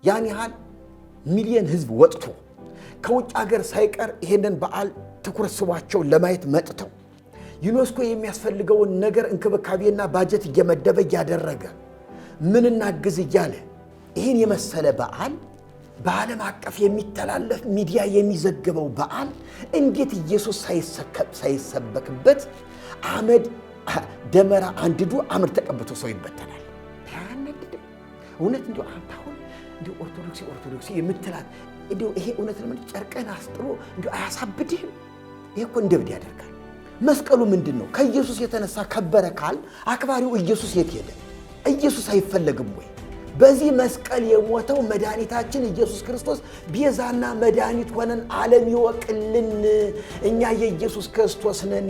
ያን ያህል ሚሊዮን ህዝብ ወጥቶ ከውጭ ሀገር ሳይቀር ይሄንን በዓል ትኩረት ስቧቸው ለማየት መጥተው ዩኔስኮ የሚያስፈልገውን ነገር እንክብካቤና ባጀት እየመደበ ያደረገ ምን እናግዝ እያለ ይህን የመሰለ በዓል በዓለም አቀፍ የሚተላለፍ ሚዲያ የሚዘግበው በዓል እንዴት ኢየሱስ ሳይሰበክበት አመድ ደመራ አንድዶ አመድ ተቀብቶ ሰው ይበተናል? ታነድደ እውነት እንዲሁ አንተ አሁን እንዲሁ ኦርቶዶክሲ የምትላት እንዲሁ ይሄ እውነት ለምን ጨርቀን አስጥሎ እንዲሁ አያሳብድህም? ይሄ እኮ እንደብድ ያደርጋል። መስቀሉ ምንድን ነው? ከኢየሱስ የተነሳ ከበረ ካል አክባሪው ኢየሱስ የት ሄደ? ኢየሱስ አይፈለግም ወይ? በዚህ መስቀል የሞተው መድኃኒታችን ኢየሱስ ክርስቶስ ቤዛና መድኃኒት ሆነን ዓለም ይወቅልን። እኛ የኢየሱስ ክርስቶስ ነን፣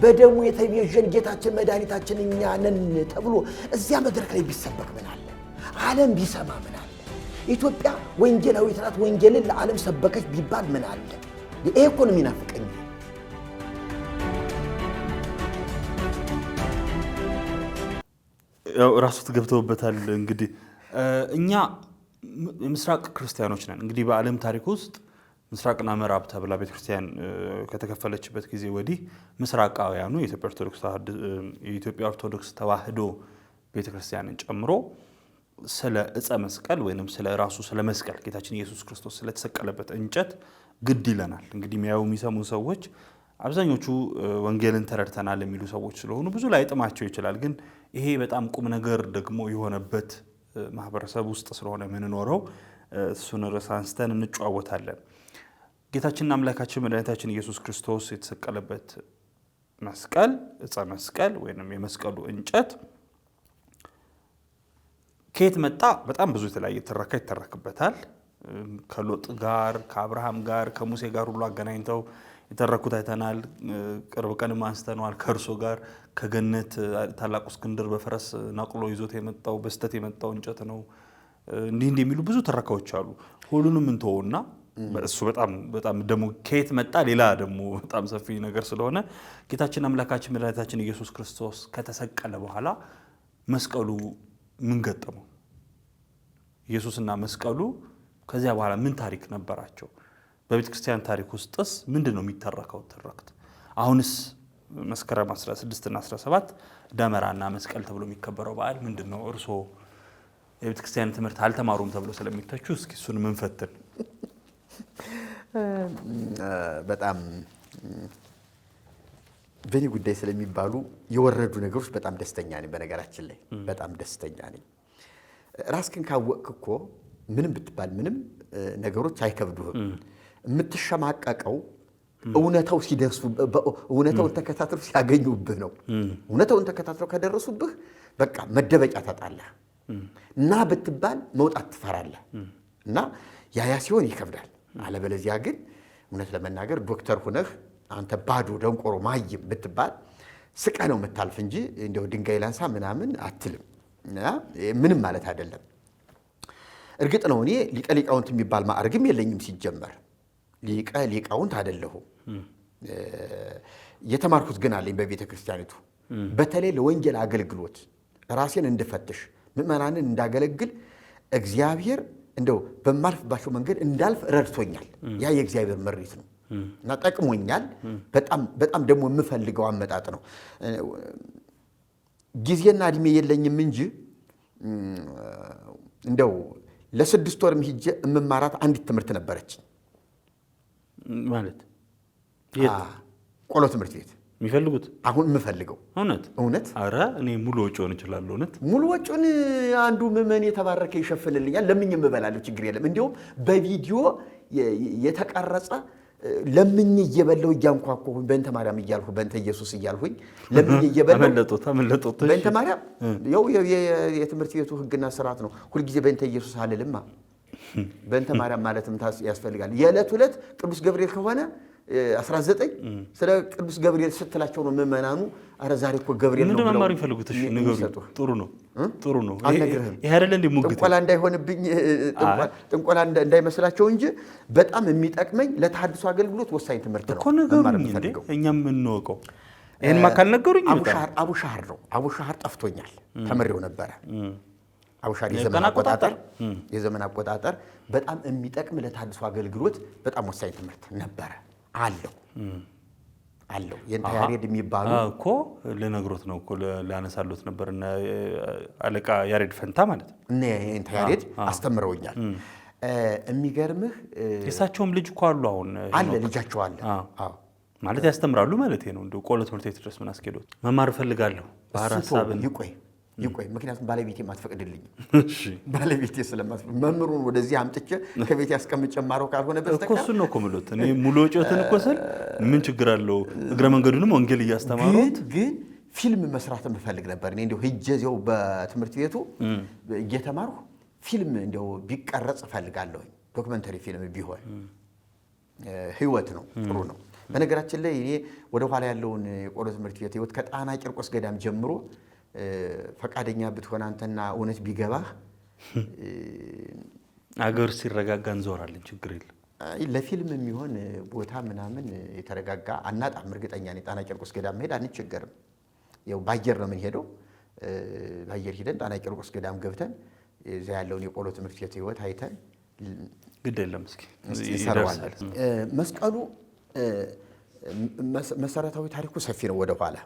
በደሙ የተቤዠን ጌታችን መድኃኒታችን እኛ ነን ተብሎ እዚያ መድረክ ላይ ቢሰበክ ምን አለ? ዓለም ቢሰማ ምን አለ? ኢትዮጵያ ወንጌላዊት ናት፣ ወንጌልን ለዓለም ሰበከች ቢባል ምን አለ? ይሄ እኮ ነው የሚናፍቀኝ። ያው ራሱ ተገብተውበታል። እንግዲህ እኛ ምስራቅ ክርስቲያኖች ነን። እንግዲህ በዓለም ታሪክ ውስጥ ምስራቅና ምዕራብ ተብላ ቤተክርስቲያን ከተከፈለችበት ጊዜ ወዲህ ምስራቃውያኑ የኢትዮጵያ ኦርቶዶክስ ተዋሕዶ ቤተክርስቲያንን ጨምሮ ስለ ዕፀ መስቀል ወይንም ስለ መስቀል ጌታችን ኢየሱስ ክርስቶስ ስለተሰቀለበት እንጨት ግድ ይለናል። እንግዲህ የሚሰሙ ሰዎች አብዛኞቹ ወንጌልን ተረድተናል የሚሉ ሰዎች ስለሆኑ ብዙ ላይ ጥማቸው ይችላል። ግን ይሄ በጣም ቁም ነገር ደግሞ የሆነበት ማህበረሰብ ውስጥ ስለሆነ የምንኖረው እሱን ርዕስ አንስተን እንጨዋወታለን። ጌታችንና አምላካችን መድኃኒታችን ኢየሱስ ክርስቶስ የተሰቀለበት መስቀል ዕፀ መስቀል ወይንም የመስቀሉ እንጨት ከየት መጣ? በጣም ብዙ የተለያየ ትረካ ይተረክበታል። ከሎጥ ጋር፣ ከአብርሃም ጋር፣ ከሙሴ ጋር ሁሉ አገናኝተው የተረኩት አይተናል። ቅርብ ቀንም አንስተነዋል። ከእርሶ ጋር ከገነት ታላቁ እስክንድር በፈረስ ነቅሎ ይዞት የመጣው በስተት የመጣው እንጨት ነው። እንዲህ የሚሉ ብዙ ትረካዎች አሉ። ሁሉንም እንተውና እሱ በጣም ደግሞ ከየት መጣ ሌላ ደግሞ በጣም ሰፊ ነገር ስለሆነ ጌታችን አምላካችን መድኃኒታችን ኢየሱስ ክርስቶስ ከተሰቀለ በኋላ መስቀሉ ምን ገጠመው? ኢየሱስና መስቀሉ ከዚያ በኋላ ምን ታሪክ ነበራቸው? በቤተ ክርስቲያን ታሪክ ውስጥስ ምንድን ነው የሚተረከው ትረክት? አሁንስ መስከረም 16 እና 17 ደመራና መስቀል ተብሎ የሚከበረው በዓል ምንድን ነው? እርሶ የቤተ ክርስቲያን ትምህርት አልተማሩም ተብሎ ስለሚተቹ እስኪ እሱን ምንፈትን። በጣም በእኔ ጉዳይ ስለሚባሉ የወረዱ ነገሮች በጣም ደስተኛ ነኝ። በነገራችን ላይ በጣም ደስተኛ ነኝ። ራስክን ካወቅክ እኮ ምንም ብትባል ምንም ነገሮች አይከብዱህም። የምትሸማቀቀው እውነታው ሲደርሱ እውነታውን ተከታትለው ሲያገኙብህ ነው። እውነታውን ተከታትለው ከደረሱብህ በቃ መደበቂያ ታጣለህ እና ብትባል መውጣት ትፈራለህ እና ያ ሲሆን ይከብዳል። አለበለዚያ ግን እውነት ለመናገር ዶክተር ሁነህ አንተ ባዶ ደንቆሮ ማይም ብትባል ስቀ ነው የምታልፍ እንጂ እንደው ድንጋይ ላንሳ ምናምን አትልም። ምንም ማለት አይደለም። እርግጥ ነው እኔ ሊቀ ሊቃውንት የሚባል ማዕረግም የለኝም። ሲጀመር ሊቀ ሊቃውንት አይደለሁም። የተማርኩት ግን አለኝ በቤተ ክርስቲያኒቱ። በተለይ ለወንጌል አገልግሎት ራሴን እንድፈትሽ ምእመናንን እንዳገለግል እግዚአብሔር እንደው በማልፍባቸው መንገድ እንዳልፍ ረድቶኛል። ያ የእግዚአብሔር መሪት ነው እና ጠቅሞኛል። በጣም ደግሞ የምፈልገው አመጣጥ ነው። ጊዜና እድሜ የለኝም እንጂ እንደው ለ6 ወርም ሂጄ እምማራት አንዲት ትምህርት ነበረች። ማለት ቆሎ ትምህርት ቤት የሚፈልጉት አሁን የምፈልገው እውነት አረ እኔ ሙሉ ወጪውን እችላለሁ። እውነት ሙሉ ወጪውን አንዱ ምዕመን የተባረከ ይሸፍንልኛል። ለምን የምበላለሁ ችግር የለም። እንዲሁም በቪዲዮ የተቀረጸ ለምን እየበለው እያንኳኩ በእንተ ማርያም እያልሁ በእንተ ኢየሱስ እያልሁኝ ለምን እየበለው ተመለጦት በእንተ ማርያም ያው የትምህርት ቤቱ ሕግና ስርዓት ነው። ሁሉ ጊዜ በእንተ ኢየሱስ አልልማ። በእንተ ማርያም ማለትም ያስፈልጋል። የዕለት ዕለት ቅዱስ ገብርኤል ከሆነ 19 ስለ ቅዱስ ገብርኤል ስትላቸው ነው ምዕመናኑ አረ ዛሬ እኮ ገብርኤል ነው ምንድነው ማሪ ፈልጉት? እሺ ንገሩ። ጥሩ ነው። ይሄ አይደለ እንደ ሙግት ጥንቆላ እንዳይሆንብኝ ጥንቆላ እንዳይመስላቸው እንጂ በጣም የሚጠቅመኝ ለተሐድሶ አገልግሎት ወሳኝ ትምህርት ነው እኮ። ነገሩኝ እንዴ እኛም የምንወቀው ይሄን ማካል ነገሩኝ። አቡሻህር ነው። አቡሻህር ጠፍቶኛል። ተመሬው ነበረ። አውሻር የዘመን አቆጣጠር በጣም የሚጠቅም ለታድሶ አገልግሎት በጣም ወሳኝ ትምህርት ነበረ አለው የእንተ ያሬድ የሚባሉ እኮ ለነግሮት ነው እኮ ላነሳሉት ነበር እና አለቃ ያሬድ ፈንታ ማለት ነው እና የእንተ ያሬድ አስተምረውኛል። የሚገርምህ የሳቸውም ልጅ እኮ አሉ አሁን አለ ልጃቸው አለ ማለት ያስተምራሉ ማለት ነው። እንደው ቆሎ ትምህርት ቤት ድረስ ምን አስኬዶት መማር ፈልጋለሁ በሐሳብን ይቆይ ምክንያቱም ባለቤቴ ማትፈቅድልኝ ባለቤቴ ስለማትፈቅድ መምህሩን ወደዚህ አምጥቼ ከቤት ያስቀምጬ ማረው ካልሆነ በስተቀር እኮ እሱን ነው እኮ የምልዎት እኔ ሙሉ ወጪዎትን እኮ ስል ምን ችግር አለው እግረ መንገዱንም ወንጌል እያስተማሩት ግን ፊልም መስራት የምፈልግ ነበር እኔ እንደው ሂጄ እዚያው በትምህርት ቤቱ እየተማርኩ ፊልም እንደው ቢቀረጽ እፈልጋለሁ ዶክመንተሪ ፊልም ቢሆን ህይወት ነው ጥሩ ነው። በነገራችን ላይ እኔ ወደ ኋላ ያለውን የቆሎ ትምህርት ቤት ህይወት ከጣና ቂርቆስ ገዳም ጀምሮ ፈቃደኛ ብትሆን አንተና እውነት ቢገባህ አገር ሲረጋጋ እንዞራለን ችግር የለም። ለፊልም የሚሆን ቦታ ምናምን የተረጋጋ አናጣም እርግጠኛ ነኝ። ጣና ቂርቆስ ገዳም መሄድ አንቸገርም። ያው ባየር ነው የምንሄደው። ባየር ሄደን ጣና ቂርቆስ ገዳም ገብተን እዛ ያለውን የቆሎ ትምህርት ቤት ህይወት አይተን ግድ የለም እስኪ ይሰራዋል። መስቀሉ መሰረታዊ ታሪኩ ሰፊ ነው ወደ ኋላ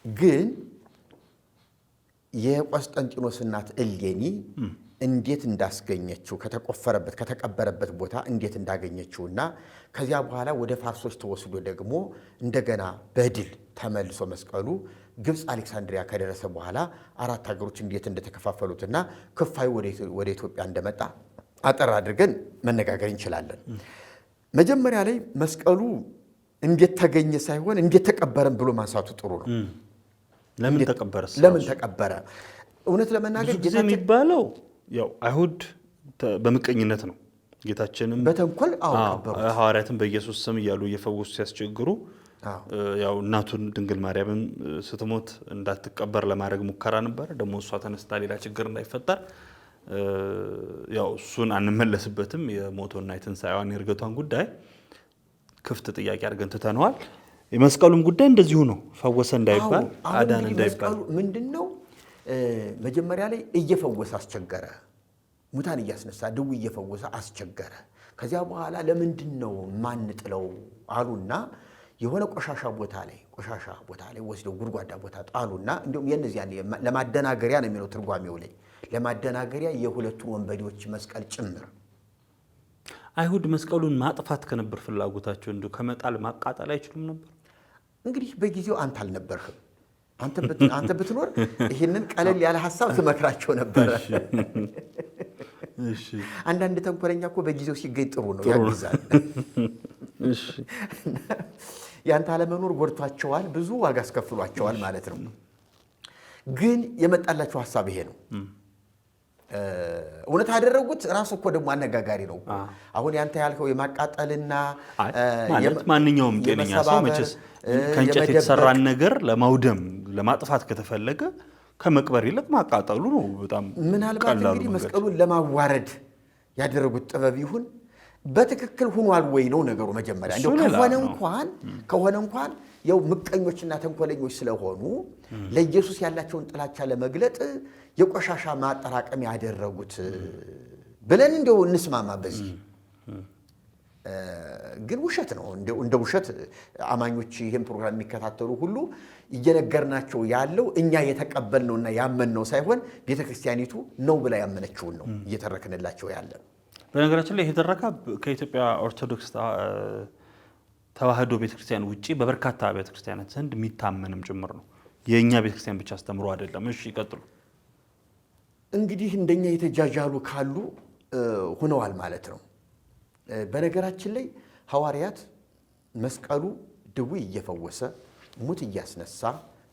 ግን የቆስጠንጢኖስ እናት እሌኒ እንዴት እንዳስገኘችው ከተቀበረበት ቦታ እንዴት እንዳገኘችውና ከዚያ በኋላ ወደ ፋርሶች ተወስዶ ደግሞ እንደገና በድል ተመልሶ መስቀሉ ግብጽ አሌክሳንድሪያ ከደረሰ በኋላ አራት ሀገሮች እንዴት እንደተከፋፈሉትና ክፋዩ ወደ ኢትዮጵያ እንደመጣ አጠር አድርገን መነጋገር እንችላለን። መጀመሪያ ላይ መስቀሉ እንዴት ተገኘ ሳይሆን እንዴት ተቀበረም ብሎ ማንሳቱ ጥሩ ነው። ለምን ተቀበረ? እውነት ለመናገር ጌታ የሚባለው ያው አይሁድ በምቀኝነት ነው። ጌታችንም በተንኮል ቀበሩ። ሐዋርያትን በኢየሱስ ስም እያሉ እየፈወሱ ሲያስቸግሩ ያው እናቱን ድንግል ማርያምን ስትሞት እንዳትቀበር ለማድረግ ሙከራ ነበር። ደግሞ እሷ ተነስታ ሌላ ችግር እንዳይፈጠር ያው እሱን አንመለስበትም። የሞቶና የትንሣኤዋን የእርገቷን ጉዳይ ክፍት ጥያቄ አድርገን ትተነዋል። የመስቀሉም ጉዳይ እንደዚሁ ነው። ፈወሰ እንዳይባል አዳን እንዳይባል ምንድነው መጀመሪያ ላይ እየፈወሰ አስቸገረ። ሙታን እያስነሳ ድው እየፈወሰ አስቸገረ። ከዚያ በኋላ ለምንድነው ማንጥለው አሉና የሆነ ቆሻሻ ቦታ ላይ ወስደው ጉድጓዳ ቦታ ጣሉና እንደውም የነዚያ ለማደናገሪያ ነው የሚለው ትርጓሜው ላይ ለማደናገሪያ የሁለቱን ወንበዴዎች መስቀል ጭምር አይሁድ መስቀሉን ማጥፋት ከነበር ፍላጎታቸው እንደ ከመጣል ማቃጠል አይችሉም ነበር። እንግዲህ በጊዜው አንተ አልነበርህም። አንተ ብትኖር ይሄንን ቀለል ያለ ሐሳብ ትመክራቸው ነበር። እሺ አንዳንድ ተንኮለኛ እኮ በጊዜው ሲገኝ ጥሩ ነው ያግዛል። እሺ ያንተ አለመኖር ጎድቷቸዋል፣ ብዙ ዋጋ አስከፍሏቸዋል ማለት ነው። ግን የመጣላቸው ሐሳብ ይሄ ነው። እውነት አደረጉት። ራሱ እኮ ደግሞ አነጋጋሪ ነው። አሁን ያንተ ያልከው የማቃጠልና ማለት ማንኛውም ጤነኛ ሰው መቼስ ከእንጨት የተሰራን ነገር ለማውደም ለማጥፋት ከተፈለገ ከመቅበር ይልቅ ማቃጠሉ ነው በጣም ምናልባት እንግዲህ መስቀሉን ለማዋረድ ያደረጉት ጥበብ ይሁን በትክክል ሆኗል ወይ ነው ነገሩ። መጀመሪያ እንደው ከሆነ እንኳን ያው ምቀኞችና ተንኮለኞች ስለሆኑ ለኢየሱስ ያላቸውን ጥላቻ ለመግለጥ የቆሻሻ ማጠራቀም ያደረጉት ብለን እንደው እንስማማ በዚህ። ግን ውሸት ነው። እንደ ውሸት አማኞች ይሄን ፕሮግራም የሚከታተሉ ሁሉ እየነገርናቸው ያለው እኛ የተቀበልነውና ያመንነው ሳይሆን ቤተክርስቲያኒቱ ነው ብላ ያመነችውን ነው እየተረክንላቸው ያለ። በነገራችን ላይ የተደረጋ ከኢትዮጵያ ኦርቶዶክስ ተዋህዶ ቤተክርስቲያን ውጪ በበርካታ ቤተክርስቲያናት ዘንድ የሚታመንም ጭምር ነው። የኛ ቤተክርስቲያን ብቻ አስተምሮ አይደለም። እሺ ይቀጥሉ። እንግዲህ እንደኛ የተጃጃሉ ካሉ ሆነዋል ማለት ነው። በነገራችን ላይ ሐዋርያት መስቀሉ ድውይ እየፈወሰ ሙት እያስነሳ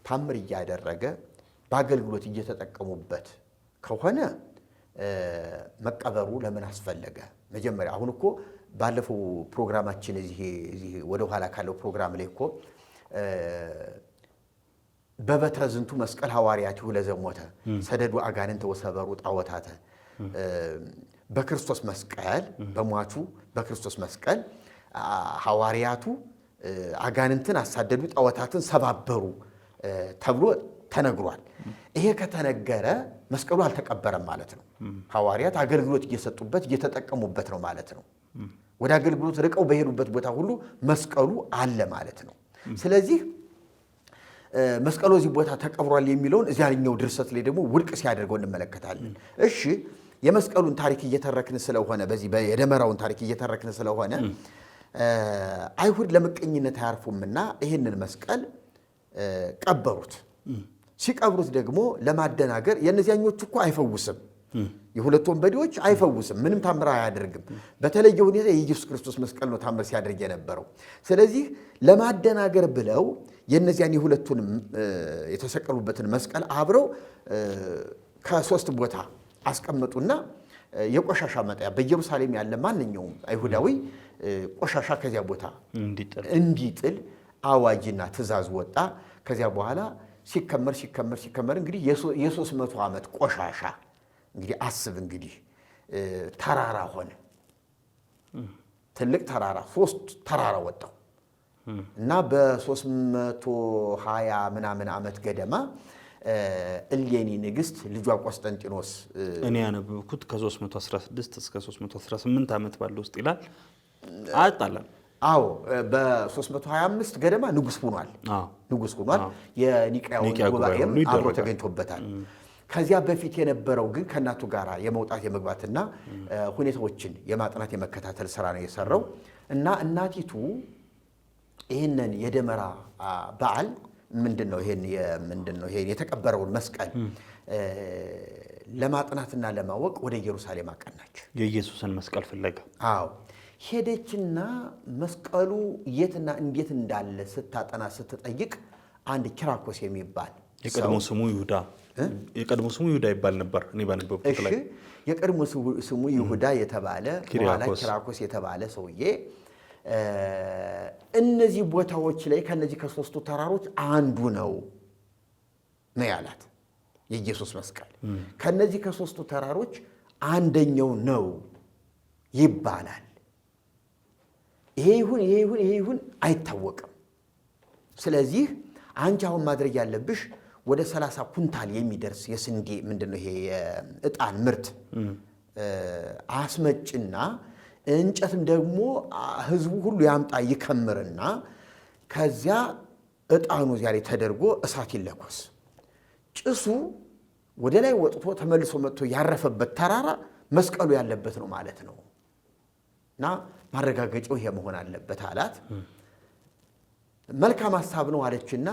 ታምር እያደረገ በአገልግሎት እየተጠቀሙበት ከሆነ መቀበሩ ለምን አስፈለገ? መጀመሪያ አሁን እኮ ባለፈው ፕሮግራማችን እዚህ ወደ ኋላ ካለው ፕሮግራም ላይ እኮ በበትረ ዝንቱ መስቀል ሐዋርያቲሁ ለዘሞተ ሰደዱ አጋንንተ ወሰበሩ ጣዖታተ በክርስቶስ መስቀል በሟቹ በክርስቶስ መስቀል ሐዋርያቱ አጋንንትን አሳደዱ ጣዖታትን ሰባበሩ ተብሎ ተነግሯል። ይሄ ከተነገረ መስቀሉ አልተቀበረም ማለት ነው። ሐዋርያት አገልግሎት እየሰጡበት እየተጠቀሙበት ነው ማለት ነው። ወደ አገልግሎት ርቀው በሄዱበት ቦታ ሁሉ መስቀሉ አለ ማለት ነው። ስለዚህ መስቀሉ እዚህ ቦታ ተቀብሯል የሚለውን እዚያኛው ድርሰት ላይ ደግሞ ውድቅ ሲያደርገው እንመለከታለን። እሺ የመስቀሉን ታሪክ እየተረክን ስለሆነ በዚህ የደመራውን ታሪክ እየተረክን ስለሆነ አይሁድ ለምቀኝነት አያርፉምና ይህንን መስቀል ቀበሩት። ሲቀብሩት ደግሞ ለማደናገር የእነዚያኞቹ እኮ አይፈውስም፣ የሁለቱ ወንበዴዎች አይፈውስም፣ ምንም ታምር አያደርግም። በተለየ ሁኔታ የኢየሱስ ክርስቶስ መስቀል ነው ታምር ሲያደርግ የነበረው። ስለዚህ ለማደናገር ብለው የእነዚያን የሁለቱን የተሰቀሉበትን መስቀል አብረው ከሶስት ቦታ አስቀመጡና የቆሻሻ መጣያ በኢየሩሳሌም ያለ ማንኛውም አይሁዳዊ ቆሻሻ ከዚያ ቦታ እንዲጥል አዋጅና ትእዛዝ ወጣ። ከዚያ በኋላ ሲከመር እንግዲህ የ300 ዓመት ቆሻሻ እንግዲህ አስብ እንግዲህ ተራራ ሆነ። ትልቅ ተራራ 3 ተራራ ወጣው እና በ320 ምናምን ዓመት ገደማ እሌኒ ንግሥት ልጇ ቆስጠንጢኖስ እኔ ያነበብኩት ከ316 እስከ 318 ዓመት ባለው ውስጥ ይላል። አጣላም አዎ በ325 ገደማ ንጉሥ ሆኗል። የኒቅያው ጉባኤም አብሮ ተገኝቶበታል። ከዚያ በፊት የነበረው ግን ከእናቱ ጋር የመውጣት የመግባትና ሁኔታዎችን የማጥናት የመከታተል ስራ ነው የሰራው እና እናቲቱ ይህንን የደመራ በዓል ምንድነው ይሄን የተቀበረውን መስቀል ለማጥናትና ለማወቅ ወደ ኢየሩሳሌም አቀናች። የኢየሱስን መስቀል ፍለጋ አዎ ሄደችና መስቀሉ የትና እንዴት እንዳለ ስታጠና ስትጠይቅ አንድ ኪራኮስ የሚባል የቀድሞ ስሙ ይሁዳ ይባል ነበር። እኔ ባነበብኩት ላይ የቀድሞ ስሙ ይሁዳ የተባለ በኋላ ኪራኮስ የተባለ ሰውዬ እነዚህ ቦታዎች ላይ ከነዚህ ከሶስቱ ተራሮች አንዱ ነው ያላት የኢየሱስ መስቀል ከነዚህ ከሶስቱ ተራሮች አንደኛው ነው ይባላል። ይሄ ይሁን አይታወቅም። ስለዚህ አንቺ አሁን ማድረግ ያለብሽ ወደ 30 ኩንታል የሚደርስ የስንዴ ምንድነው ይሄ የዕጣን ምርት አስመጭና እንጨትም ደግሞ ህዝቡ ሁሉ ያምጣ ይከምርና ከዚያ ዕጣኑ እዚያ ላይ ተደርጎ እሳት ይለኮስ። ጭሱ ወደ ላይ ወጥቶ ተመልሶ መጥቶ ያረፈበት ተራራ መስቀሉ ያለበት ነው ማለት ነው እና ማረጋገጫው ይሄ መሆን አለበት አላት። መልካም ሐሳብ ነው አለችና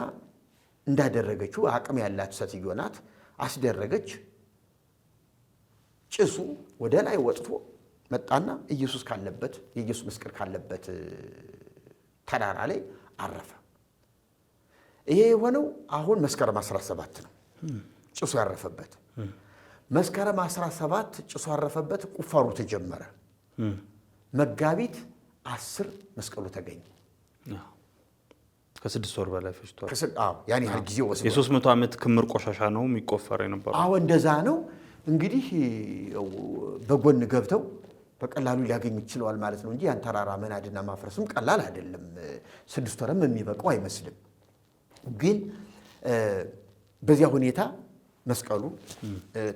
እንዳደረገችው አቅም ያላት ሴትዮ ናት። አስደረገች። ጭሱ ወደ ላይ ወጥቶ መጣና ኢየሱስ ካለበት የኢየሱስ መስቀል ካለበት ተራራ ላይ አረፈ። ይሄ የሆነው አሁን መስከረም 17 ነው ጭሱ ያረፈበት። መስከረም 17 ጭሱ ያረፈበት ቁፋሮ ተጀመረ። መጋቢት 10 መስቀሉ ተገኘ። ከ6 ወር በላይ ፈጅቷል። ያኔ ያህል ጊዜ ወስዶ የ300 ዓመት ክምር ቆሻሻ ነው የሚቆፈር የነበረው። አዎ እንደዛ ነው። እንግዲህ በጎን ገብተው በቀላሉ ሊያገኙ ይችላል ማለት ነው እንጂ ያን ተራራ መናድና ማፍረስም ቀላል አይደለም። 6 ወርም የሚበቃው አይመስልም። ግን በዚያ ሁኔታ መስቀሉ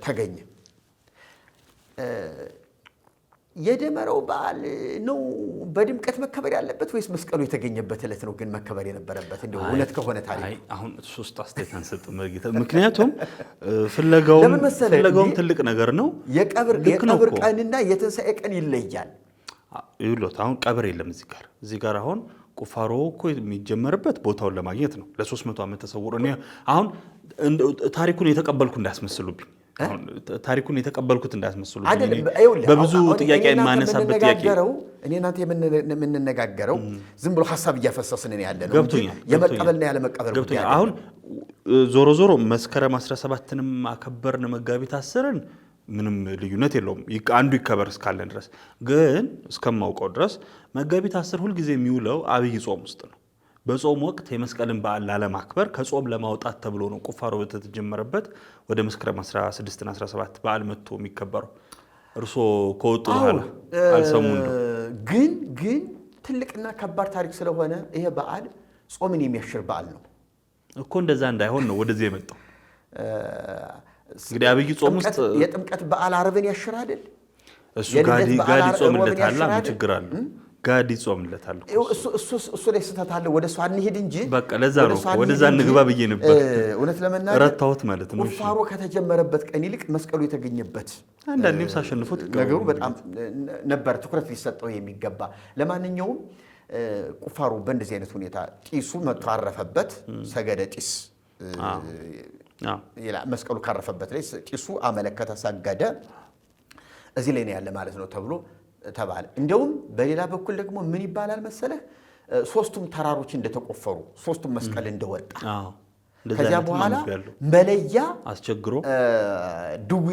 ተገኘ። የደመራው በዓል ነው በድምቀት መከበር ያለበት ወይስ መስቀሉ የተገኘበት ዕለት ነው ግን መከበር የነበረበት? እንደው እውነት ከሆነ ታሪክ አሁን 3 አስተያየት አንሰጥም መርጌታ። ምክንያቱም ፍለጋውም ትልቅ ነገር ነው። የቀብር ቀንና የትንሣኤ ቀን ይለያል። ይሉት አሁን ቀብር የለም እዚህ ጋር አሁን ቁፋሮ እኮ የሚጀመርበት ቦታውን ለማግኘት ነው። ለ300 ዓመት ተሰውሮ እኔ አሁን ታሪኩን የተቀበልኩ እንዳያስመስሉብኝ ታሪኩን የተቀበልኩት እንዳያስመስሉ በብዙ ጥያቄ የማነሳበት ጥያቄ እኔ እናንተ የምንነጋገረው ዝም ብሎ ሐሳብ እያፈሰስን ያለ ነው እንጂ የመቀበልና ያለ መቀበል ጉዳይ አይደለም። አሁን ዞሮ መስከረም 17ንም አከበርን መጋቢት 10ን ምንም ልዩነት የለውም። አንዱ ይከበር እስካለን ድረስ ግን እስከማውቀው ድረስ መጋቢት 10 ሁሉ ጊዜ የሚውለው አብይ ጾም ውስጥ ነው። በጾም ወቅት የመስቀልን በዓል ላለማክበር ከጾም ለማውጣት ተብሎ ነው ቁፋሮ በተጀመረበት ወደ መስከረም 16 እና 17 በዓል መጥቶ የሚከበረው። እርሶ ከወጡ በኋላ አልሰሙ እንደው ግን ትልቅና ከባድ ታሪክ ስለሆነ ይሄ በዓል ጾምን የሚያሽር በዓል ነው እኮ። እንደዛ እንዳይሆን ነው ወደዚህ የመጣው። እንግዲህ አብይ ጾም ውስጥ የጥምቀት በዓል ዓርብን ያሽር አይደል? እሱ ጋዲ ጾምለታል ምን ችግር አለ? ጋዲ ጾምለታል እሱ ላይ ስህተት አለ። ወደ እሱ አንሄድ እንጂ በቃ ለዛ ነው ወደዛ እንግባ ብዬ ነበር። እውነት ለመናገር ረታውት ማለት ነው። ቁፋሮ ከተጀመረበት ቀን ይልቅ መስቀሉ የተገኘበት አንዳንዴም ሳሸንፉት ነገሩ በጣም ነበር ትኩረት ሊሰጠው የሚገባ። ለማንኛውም ቁፋሮ በእንደዚህ አይነት ሁኔታ ጢሱ መጥቶ አረፈበት። ሰገደ ጢስ መስቀሉ ካረፈበት ላይ ጢሱ አመለከተ፣ ሰገደ። እዚህ ላይ ነው ያለ ማለት ነው ተብሎ ተባለ። እንደውም በሌላ በኩል ደግሞ ምን ይባላል መሰለህ? ሶስቱም ተራሮች እንደተቆፈሩ ሶስቱም መስቀል እንደወጣ ከዚያ በኋላ መለያ አስቸግሮ ድዊ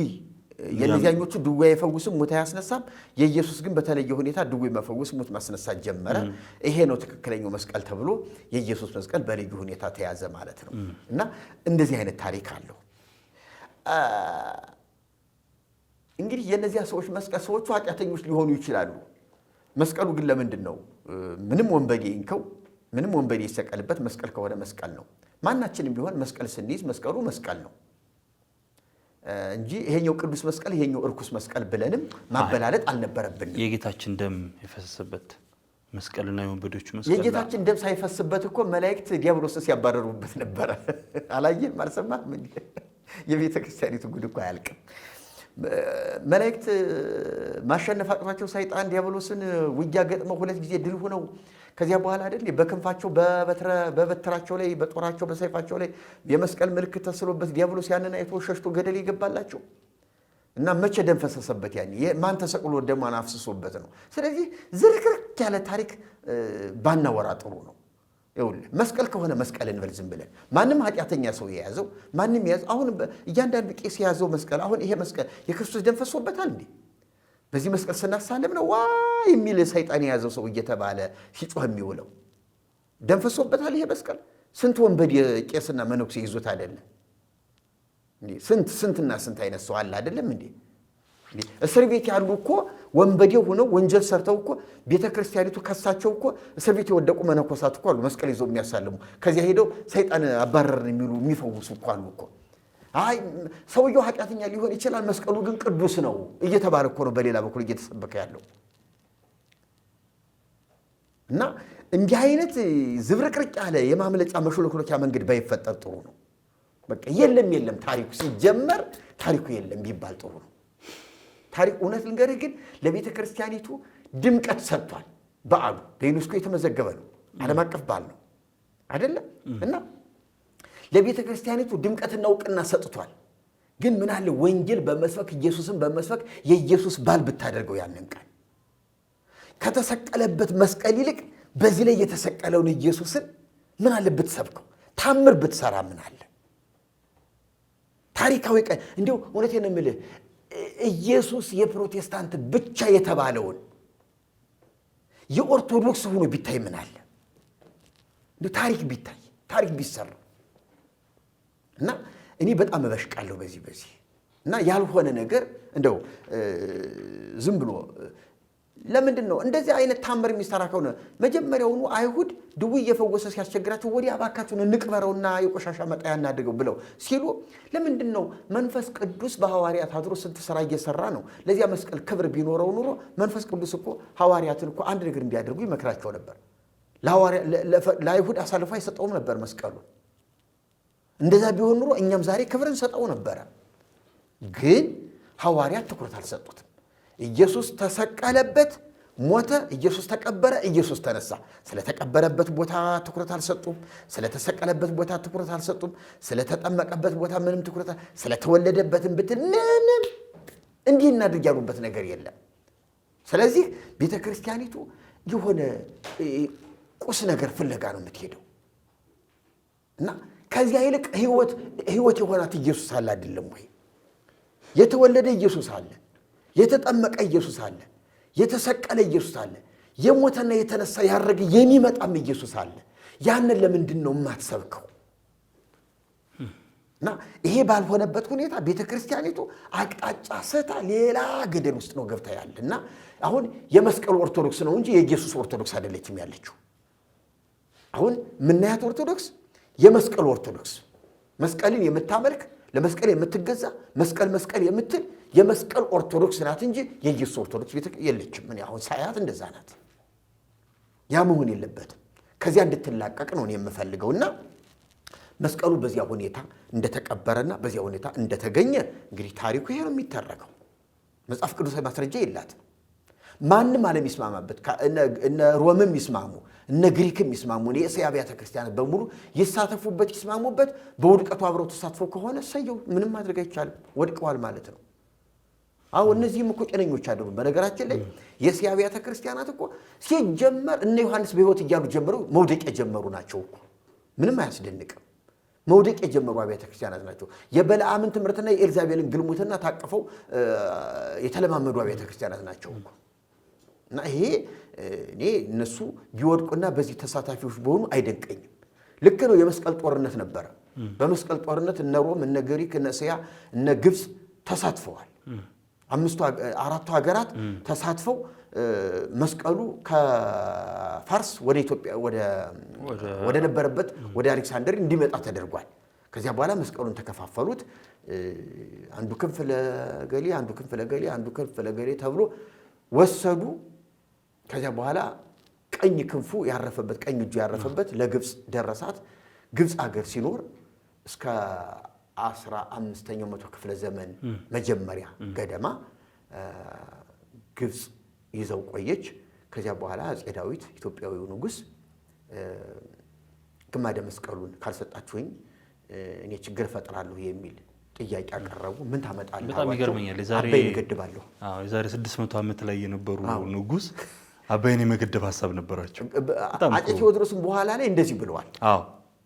የነዚያኞቹ ድዊ አይፈውስም ሙት አያስነሳም። የኢየሱስ ግን በተለየ ሁኔታ ድዊ መፈወስ ሙት ማስነሳት ጀመረ። ይሄ ነው ትክክለኛው መስቀል ተብሎ የኢየሱስ መስቀል በልዩ ሁኔታ ተያዘ ማለት ነው። እና እንደዚህ አይነት ታሪክ አለው። እንግዲህ የነዚያ ሰዎች መስቀል ሰዎቹ ኃጢአተኞች ሊሆኑ ይችላሉ። መስቀሉ ግን ለምንድን ነው? ምንም ወንበዴ እንከው ምንም ወንበዴ ይሰቀልበት መስቀል ከሆነ መስቀል ነው። ማናችንም ቢሆን መስቀል ስንይዝ መስቀሉ መስቀል ነው እንጂ ይሄኛው ቅዱስ መስቀል ይሄኛው እርኩስ መስቀል ብለንም ማበላለጥ አልነበረብንም። የጌታችን ደም የፈሰሰበት መስቀልና የወንበዶቹ መስቀል የጌታችን ደም ሳይፈስበት እኮ መላእክት ዲያብሎስን ሲያባረሩበት ነበረ። አላየን ማልሰማህ? የቤተ ክርስቲያኒቱ ጉድ እኮ አያልቅም። መላእክት ማሸነፍ አቅቷቸው ሰይጣን ዲያብሎስን ውጊያ ገጥመው 2 ጊዜ ድል ሆነው ከዚያ በኋላ አይደል በክንፋቸው በበትራቸው ላይ በጦራቸው በሰይፋቸው ላይ የመስቀል ምልክት ተስሎበት ዲያብሎስ ያንን አይቶ ሸሽቶ ገደል ይገባላቸው እና መቼ ደም ፈሰሰበት? ያኔ ማን ተሰቅሎ ደሙን አፍስሶበት ነው። ስለዚህ ዝርክርክ ያለ ታሪክ ባናወራ ጥሩ ነው። ይኸውልህ መስቀል ከሆነ መስቀል እንበል ዝም ብለን። ማንም ኃጢአተኛ ሰው የያዘው ማንም የያዘው አሁን እያንዳንዱ ቄስ የያዘው መስቀል አሁን ይሄ መስቀል የክርስቶስ ደም ፈሶበታል እንዴ? በዚህ መስቀል ስናሳልም ነው ዋ የሚል ሰይጣን የያዘው ሰው እየተባለ ሲጮህ የሚውለው ደም ፈሶበታል ይሄ መስቀል። ስንት ወንበዴ ቄስና መነኩሴ ይዞት አይደለም እንዴ? ስንትና ስንት አይነት ሰው አለ አይደለም እንዴ? እስር ቤት ያሉ እኮ ወንበዴ ሆነው ወንጀል ሰርተው እኮ ቤተ ክርስቲያኒቱ ከሳቸው እኮ እስር ቤት የወደቁ መነኮሳት እኮ አሉ፣ መስቀል ይዘው የሚያሳልሙ ከዚያ ሄደው ሰይጣን አባረርን የሚሉ የሚፈውሱ እኮ አሉ እኮ። አይ ሰውየው ኃጢአተኛ ሊሆን ይችላል፣ መስቀሉ ግን ቅዱስ ነው እየተባለ እኮ ነው በሌላ በኩል እየተሰበከ ያለው። እና እንዲህ አይነት ዝብርቅርቅ ያለ የማምለጫ መሾለክሎኪያ መንገድ ባይፈጠር ጥሩ ነው። በቃ የለም ታሪኩ ሲጀመር ታሪኩ የለም ቢባል ጥሩ ነው። ታሪክ እውነት ልንገርህ ግን ለቤተ ክርስቲያኒቱ ድምቀት ሰጥቷል። በዓሉ በዩኔስኮ የተመዘገበ ነው፣ ዓለም አቀፍ በዓል ነው አይደለም? እና ለቤተ ክርስቲያኒቱ ድምቀትና እውቅና ሰጥቷል። ግን ምን አለ ወንጌል በመስበክ ኢየሱስን በመስበክ የኢየሱስ በዓል ብታደርገው ያንን ቀን ከተሰቀለበት መስቀል ይልቅ በዚህ ላይ የተሰቀለውን ኢየሱስን ምን አለ ብትሰብከው፣ ታምር ብትሰራ ምን አለ? ታሪካዊ ቀን እንዲሁ እውነቴን ነው የምልህ ኢየሱስ የፕሮቴስታንት ብቻ የተባለውን የኦርቶዶክስ ሆኖ ቢታይ ምን አለ? እንዲሁ ታሪክ ቢታይ ታሪክ ቢሰራ እና እኔ በጣም እበሽቃለሁ በዚህ እና ያልሆነ ነገር እንደው ዝም ብሎ ለምንድን ነው እንደዚህ አይነት ታምር የሚሰራ ከሆነ መጀመሪያውኑ አይሁድ ድዊ እየፈወሰ ሲያስቸግራቸው ወዲያ እባካችሁን እንቅበረውና የቆሻሻ መጣያ እናድርገው ብለው ሲሉ ለምንድን ነው መንፈስ ቅዱስ በሐዋርያት አድሮ ስንት ሥራ እየሰራ ነው። ለዚያ መስቀል ክብር ቢኖረው ኑሮ መንፈስ ቅዱስ እኮ ሐዋርያትን እኮ አንድ ነገር እንዲያደርጉ ይመክራቸው ነበር። ለአይሁድ አሳልፎ አይሰጠውም ነበር መስቀሉ። እንደዛ ቢሆን ኑሮ እኛም ዛሬ ክብር እንሰጠው ነበረ። ግን ሐዋርያት ትኩረት አልሰጡትም። ኢየሱስ ተሰቀለበት፣ ሞተ፣ ኢየሱስ ተቀበረ፣ ኢየሱስ ተነሳ። ስለተቀበረበት ቦታ ትኩረት አልሰጡም። ስለተሰቀለበት ቦታ ትኩረት አልሰጡም። ስለተጠመቀበት ቦታ ምንም ትኩረት፣ ስለተወለደበትም ብትል ምንም እንዲህ እናድርግ ያሉበት ነገር የለም። ስለዚህ ቤተ ክርስቲያኒቱ የሆነ ቁስ ነገር ፍለጋ ነው የምትሄደው እና ከዚያ ይልቅ ህይወት የሆናት ኢየሱስ አለ አይደለም ወይ? የተወለደ ኢየሱስ አለ፣ የተጠመቀ ኢየሱስ አለ፣ የተሰቀለ ኢየሱስ አለ፣ የሞተና የተነሳ ያረገ የሚመጣም ኢየሱስ አለ። ያንን ለምንድን ነው የማትሰብከው? እና ይሄ ባልሆነበት ሁኔታ ቤተ ክርስቲያኒቱ አቅጣጫ ስታ ሌላ ገደል ውስጥ ነው ገብታ ያለ እና አሁን የመስቀሉ ኦርቶዶክስ ነው እንጂ የኢየሱስ ኦርቶዶክስ አይደለችም ያለችው። አሁን ምናያት ኦርቶዶክስ የመስቀሉ ኦርቶዶክስ መስቀልን የምታመልክ ለመስቀል የምትገዛ መስቀል የምትል የመስቀል ኦርቶዶክስ ናት እንጂ የኢየሱስ ኦርቶዶክስ ቤተ የለችም። ምን አሁን ሳያት እንደዛ ናት። ያ መሆን የለበትም። ከዚያ እንድትላቀቅ ነው የምፈልገውና መስቀሉ በዚያ ሁኔታ እንደተቀበረና በዚያ ሁኔታ እንደተገኘ እንግዲህ ታሪኩ ይሄ ነው የሚተረከው። መጽሐፍ ቅዱሳዊ ማስረጃ የላትም። ማንም ዓለም ይስማማበት፣ እነ ሮምም ይስማሙ፣ እነ ግሪክም ይስማሙ፣ የእስያ አብያተ ክርስቲያናት በሙሉ ይሳተፉበት ይስማሙበት፣ በውድቀቱ አብረው ተሳትፈው ከሆነ ሰየው ምንም ማድረግ አይቻልም፣ ወድቀዋል ማለት ነው። አዎ እነዚህም እኮ ጤነኞች አይደሉም። በነገራችን ላይ የእስያ አብያተ ክርስቲያናት እኮ ሲጀመር እነ ዮሐንስ በሕይወት እያሉ ጀምረው መውደቅ የጀመሩ ናቸው እኮ። ምንም አያስደንቅም። መውደቅ የጀመሩ አብያተ ክርስቲያናት ናቸው። የበለዓምን ትምህርትና የኤልዛቤልን ግልሙትና ታቅፈው የተለማመዱ አብያተ ክርስቲያናት ናቸው እኮ። እና ይሄ እኔ እነሱ ቢወድቁና በዚህ ተሳታፊዎች በሆኑ አይደንቀኝም። ልክ ነው። የመስቀል ጦርነት ነበረ። በመስቀል ጦርነት እነ ሮም፣ እነ ግሪክ፣ እነ እስያ፣ እነ ግብፅ ተሳትፈዋል። አራቱ ሀገራት ተሳትፈው መስቀሉ ከፋርስ ወደ ኢትዮጵያ ወደ ነበረበት ወደ አሌክሳንደር እንዲመጣ ተደርጓል። ከዚያ በኋላ መስቀሉን ተከፋፈሉት። አንዱ ክንፍ ለገሌ፣ አንዱ ክንፍ ለገሌ፣ አንዱ ክንፍ ለገሌ ተብሎ ወሰዱ። ከዚያ በኋላ ቀኝ ክንፉ ያረፈበት ቀኝ እጁ ያረፈበት ለግብፅ ደረሳት። ግብፅ ሀገር ሲኖር እስከ 15ኛው መቶ ክፍለ ዘመን መጀመሪያ ገደማ ግብፅ ይዘው ቆየች። ከዚያ በኋላ አፄ ዳዊት ኢትዮጵያዊው ንጉሥ ግማደ መስቀሉን ካልሰጣችሁኝ እኔ ችግር ፈጥራለሁ የሚል ጥያቄ አቀረቡ። ምን ታመጣለህ? በጣም ይገርመኛል። አባይን እገድባለሁ። የዛሬ 600 ዓመት ላይ የነበሩ ንጉሥ አባይን የመገደብ ሀሳብ ነበራቸው። አፄ ቴዎድሮስም በኋላ ላይ እንደዚህ ብለዋል። አዎ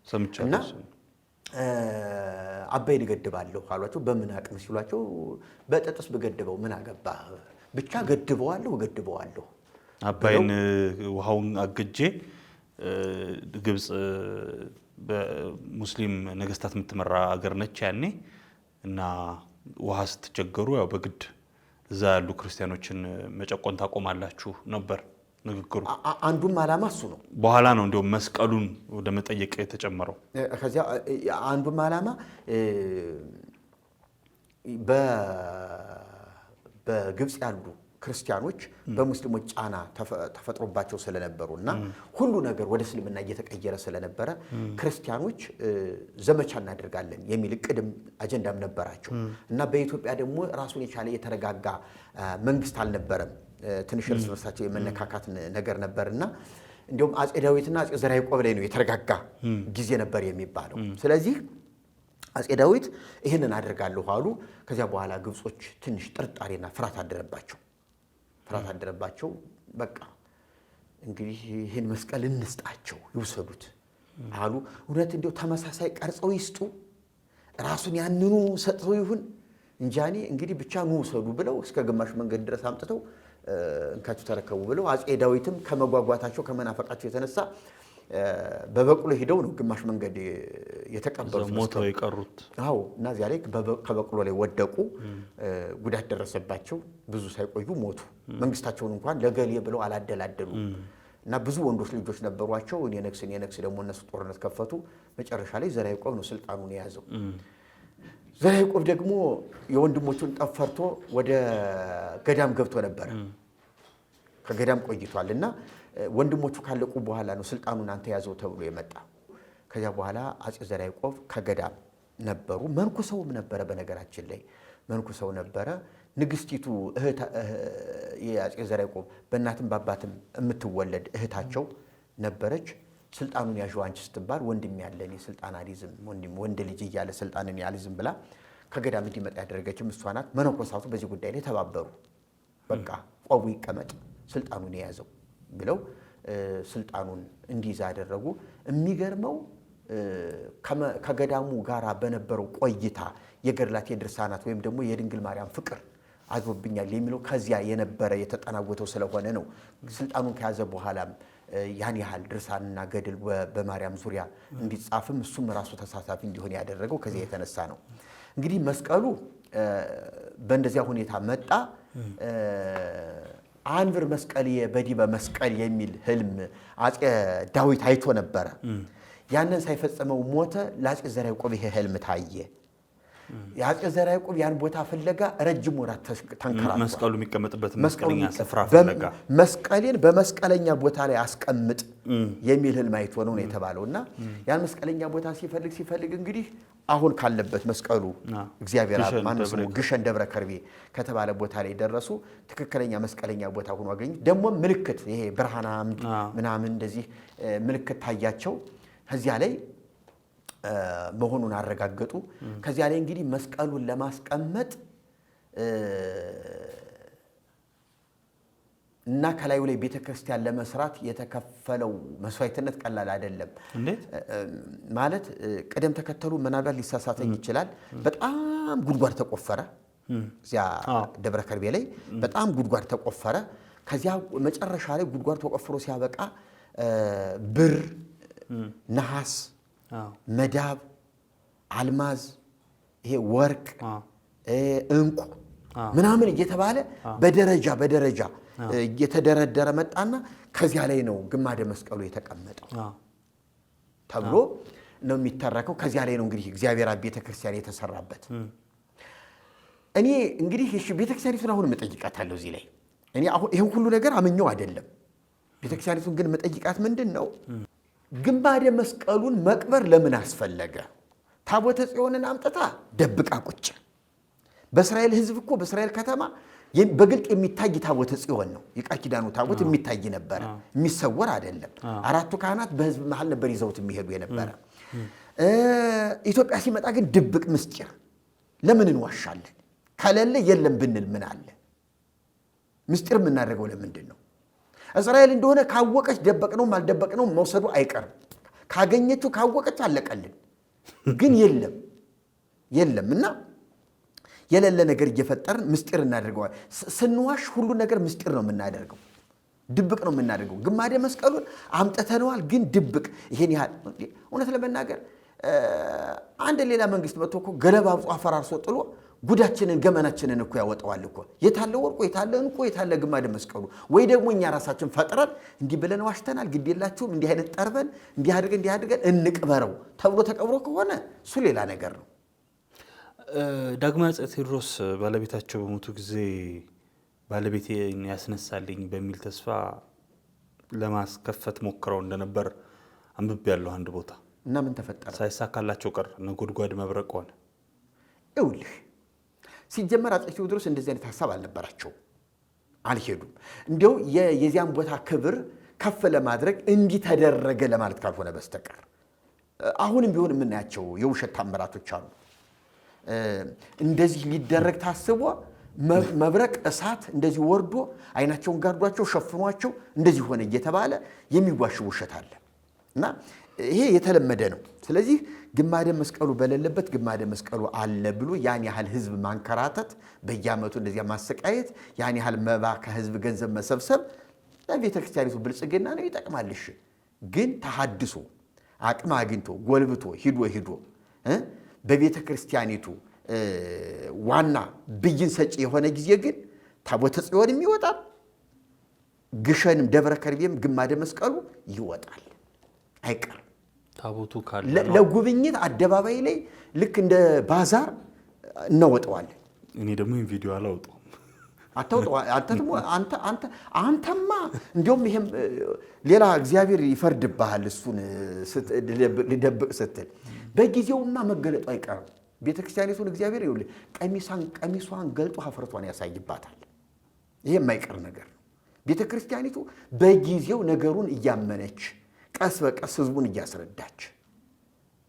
ሰምቻለሁ። አባይን እገድባለሁ አሏቸው። በምን አቅም ሲሏቸው በጠጥስ በገድበው ምን አገባ ብቻ እገድበዋለሁ። አባይን ውሃውን አግጄ ግብፅ በሙስሊም ነገስታት የምትመራ ሀገር ነች ያኔ እና ውሃ ስትቸገሩ ያው በግድ እዛ ያሉ ክርስቲያኖችን መጨቆን ታቆማላችሁ ነበር ንግግሩ። አንዱም ዓላማ እሱ ነው። በኋላ ነው እንዲያውም መስቀሉን ወደ መጠየቅ የተጨመረው። ከዚያ አንዱም ዓላማ በግብፅ ያሉ ክርስቲያኖች በሙስሊሞች ጫና ተፈጥሮባቸው ስለነበሩ እና ሁሉ ነገር ወደ እስልምና እየተቀየረ ስለነበረ ክርስቲያኖች ዘመቻ እናደርጋለን የሚል እቅድም አጀንዳም ነበራቸው እና በኢትዮጵያ ደግሞ ራሱን የቻለ የተረጋጋ መንግስት አልነበረም። ትንሽ እርስ በርሳቸው የመነካካት ነገር ነበርና እንዲሁም አፄ ዳዊትና አፄ ዘርዓ ያዕቆብ ላይ ነው የተረጋጋ ጊዜ ነበር የሚባለው። ስለዚህ አፄ ዳዊት ይህንን አደርጋለሁ አሉ። ከዚያ በኋላ ግብጾች ትንሽ ጥርጣሬና ፍርሃት አደረባቸው። በቃ እንግዲህ ይህን መስቀል እንስጣቸው ይውሰዱት አሉ። እውነት እንዲያው ተመሳሳይ ቀርጸው ይስጡ ራሱን ያንኑ ሰጥተው ይሁን እንጃኔ እንግዲህ ብቻ ኑ ውሰዱ ብለው እስከ ግማሽ መንገድ ድረስ አምጥተው እንካችሁ ተረከቡ ብለው አፄ ዳዊትም ከመጓጓታቸው ከመናፈቃቸው የተነሳ በበቅሎ ሄደው ነው ግማሽ መንገድ የተቀበሉት ሞተው የቀሩት። አዎ እና እዚያ ላይ ከበቅሎ ላይ ወደቁ፣ ጉዳት ደረሰባቸው፣ ብዙ ሳይቆዩ ሞቱ። መንግስታቸውን እንኳን ለገሌ ብለው አላደላደሉ እና ብዙ ወንዶች ልጆች ነበሯቸው። እኔ ነክስ ደግሞ እነሱ ጦርነት ከፈቱ። መጨረሻ ላይ ዘርዓ ያዕቆብ ነው ስልጣኑን የያዘው። ዘርዓ ያዕቆብ ደግሞ የወንድሞቹን ጠብ ፈርቶ ወደ ገዳም ገብቶ ነበር። ከገዳም ቆይቷል እና ወንድሞቹ ካለቁ በኋላ ነው ስልጣኑን አንተ ያዘው ተብሎ የመጣ። ከዚያ በኋላ አፄ ዘርዓ ያዕቆብ ከገዳም ነበሩ። መንኩሰውም ነበረ። በነገራችን ላይ መንኩሰው ነበረ። ንግስቲቱ የአፄ ዘርዓ ያዕቆብ በእናትም በአባትም የምትወለድ እህታቸው ነበረች። ስልጣኑን ያዥው አንቺ ስትባል ወንድም ያለን የስልጣን አሊዝም ወንድ ልጅ እያለ ስልጣንን ያልዝም ብላ ከገዳም እንዲመጣ ያደረገችም እሷ ናት። መነኮሳቱ በዚህ ጉዳይ ላይ ተባበሩ። በቃ ቆቡ ይቀመጥ ስልጣኑን የያዘው ብለው ስልጣኑን እንዲይዝ አደረጉ። የሚገርመው ከገዳሙ ጋር በነበረው ቆይታ የገድላት የድርሳናት ወይም ደግሞ የድንግል ማርያም ፍቅር አድሮብኛል የሚለው ከዚያ የነበረ የተጠናወተው ስለሆነ ነው። ስልጣኑን ከያዘ በኋላም ያን ያህል ድርሳንና ገድል በማርያም ዙሪያ እንዲጻፍም እሱም ራሱ ተሳታፊ እንዲሆን ያደረገው ከዚያ የተነሳ ነው። እንግዲህ መስቀሉ በእንደዚያ ሁኔታ መጣ። አንብር መስቀልየ በዲበ መስቀል የሚል ህልም አፄ ዳዊት አይቶ ነበረ። ያንን ሳይፈጽመው ሞተ። ለአፄ ዘርዓ ያዕቆብ ይሄ ህልም ታየ። የአፄ ዘርዓ ያዕቆብ ያን ቦታ ፍለጋ ረጅም ወራት ተንከራቷል። መስቀሉ የሚቀመጥበት መስቀለኛ ስፍራ ፍለጋ መስቀሌን በመስቀለኛ ቦታ ላይ አስቀምጥ የሚል ህልም አይቶ ነው የተባለውና ያን መስቀለኛ ቦታ ሲፈልግ እንግዲህ አሁን ካለበት መስቀሉ እግዚአብሔር ማንሱ ግሸን ደብረ ከርቤ ከተባለ ቦታ ላይ ደረሱ። ትክክለኛ መስቀለኛ ቦታ ሆኖ አገኙ። ደግሞ ምልክት ይሄ ብርሃን አምድ ምናምን እንደዚህ ምልክት ታያቸው። ከዚያ ላይ መሆኑን አረጋገጡ። ከዚያ ላይ እንግዲህ መስቀሉን ለማስቀመጥ እና ከላዩ ላይ ቤተክርስቲያን ለመስራት የተከፈለው መስዋዕትነት ቀላል አይደለም። ማለት ቅደም ተከተሉ ምናልባት ሊሳሳተኝ ይችላል። በጣም ጉድጓድ ተቆፈረ። እዚያ ደብረ ከርቤ ላይ በጣም ጉድጓድ ተቆፈረ። ከዚያ መጨረሻ ላይ ጉድጓድ ተቆፍሮ ሲያበቃ ብር፣ ነሐስ፣ መዳብ፣ አልማዝ፣ ይሄ ወርቅ፣ እንቁ ምናምን እየተባለ በደረጃ እየተደረደረ መጣና ከዚያ ላይ ነው ግማደ መስቀሉ የተቀመጠው ተብሎ ነው የሚተረከው። ከዚያ ላይ ነው እንግዲህ እግዚአብሔር አብ ቤተክርስቲያን የተሰራበት። እኔ እንግዲህ እሺ ቤተክርስቲያኒቱን አሁን መጠይቃታለሁ እዚህ ላይ እኔ አሁን ይሄን ሁሉ ነገር አመኘው አይደለም። ቤተክርስቲያኒቱን ግን መጠይቃት ምንድነው ግማደ መስቀሉን መቅበር ለምን አስፈለገ? ታቦተ ጽዮንን አምጥታ ደብቃ ቁጭ። በእስራኤል ሕዝብ እኮ በእስራኤል ከተማ በግልጥ የሚታይ ታቦተ ጽዮን ነው። የቃል ኪዳኑ ታቦት የሚታይ ነበር፣ የሚሰወር አይደለም። አራቱ ካህናት በሕዝብ መሃል ነበር ይዘውት የሚሄዱ የነበረ። ኢትዮጵያ ሲመጣ ግን ድብቅ ምስጢር ለምን እንዋሻለን? ከሌለ የለም ብንል ምን አለ? ምስጢር የምናደርገው ለምንድን ነው? እስራኤል እንደሆነ ካወቀች ደበቅነውም አልደበቅነውም መውሰዱ አይቀርም። ካገኘችው ካወቀች አለቀልን። ግን የለምና የሌለ ነገር እየፈጠርን ምስጢር እናደርገዋል። ስንዋሽ ሁሉ ነገር ምስጢር ነው የምናደርገው፣ ድብቅ ነው የምናደርገው። ግማደ መስቀሉን አምጥተነዋል፣ ግን ድብቅ። ይሄን ያህል እውነት ለመናገር አንድ ሌላ መንግስት መጥቶ እኮ ገለባ አፈራርሶ ጥሎ ጉዳችንን ገመናችንን እኮ ያወጣዋል እኮ። የታለ ወርቁ፣ የታለ እንቁ፣ የታለ ግማደ መስቀሉ? ወይ ደግሞ እኛ ራሳችን ፈጥረን እንዲህ ብለን ዋሽተናል፣ ግድ የላችሁም እንዲህ አይነት ጠርበን እንዲህ አድርገን እንቅበረው ተብሎ ተቀብሮ ከሆነ እሱ ሌላ ነገር ነው። ዳግማዊ አፄ ቴዎድሮስ ባለቤታቸው በሞቱ ጊዜ ባለቤቴን ያስነሳልኝ በሚል ተስፋ ለማስከፈት ሞክረው እንደነበር አንብቤያለሁ አንድ ቦታ። እና ምን ተፈጠረ? ሳይሳካላቸው ቀር ነጎድጓድ መብረቅ ሆነ። ይኸውልህ ሲጀመር አፄ ቴዎድሮስ እንደዚህ አይነት ሐሳብ አልነበራቸው፣ አልሄዱም። እንዲያው የዚያን ቦታ ክብር ከፍ ለማድረግ እንዲህ ተደረገ ለማለት ካልሆነ በስተቀር አሁንም ቢሆን የምናያቸው የውሸት ታምራቶች አሉ። እንደዚህ ሊደረግ ታስቦ መብረቅ እሳት እንደዚህ ወርዶ አይናቸውን ጋርዷቸው ሸፍኗቸው እንደዚህ ሆነ እየተባለ የሚዋሽ ውሸት አለ እና ይሄ የተለመደ ነው። ስለዚህ ግማደ መስቀሉ በሌለበት ግማደ መስቀሉ አለ ብሎ ያን ያህል ህዝብ ማንከራተት፣ በየዓመቱ እንደዚያ ማሰቃየት፣ ያን ያህል መባ ከህዝብ ገንዘብ መሰብሰብ ለቤተ ክርስቲያኒቱ ብልጽግና ነው፣ ይጠቅማልሽ። ግን ተሐድሶ አቅም አግኝቶ ጎልብቶ ሂዶ በቤተ ክርስቲያኒቱ ዋና ብይን ሰጪ የሆነ ጊዜ ግን ታቦተ ጽዮንም ይወጣል፣ ግሸንም ደብረ ከርቤም ግማደ መስቀሉ ይወጣል፣ አይቀርም። ታቦቱ ካለ ለጉብኝት አደባባይ ላይ ልክ እንደ ባዛር እናወጣዋለን። እኔ ደግሞ ይሄን ቪዲዮ አላወጣውም። አንተማ እንዲያውም ይሄም ሌላ እግዚአብሔር ይፈርድብሃል። እሱን ልደብቅ ስትል በጊዜውማ መገለጡ አይቀርም። ቤተክርስቲያኒቱን እግዚአብሔር ይኸውልህ ቀሚሷን ገልጦ ሀፍረቷን ያሳይባታል። ይሄ የማይቀር ነገር ነው። ቤተክርስቲያኒቱ በጊዜው ነገሩን እያመነች ቀስ በቀስ ህዝቡን እያስረዳች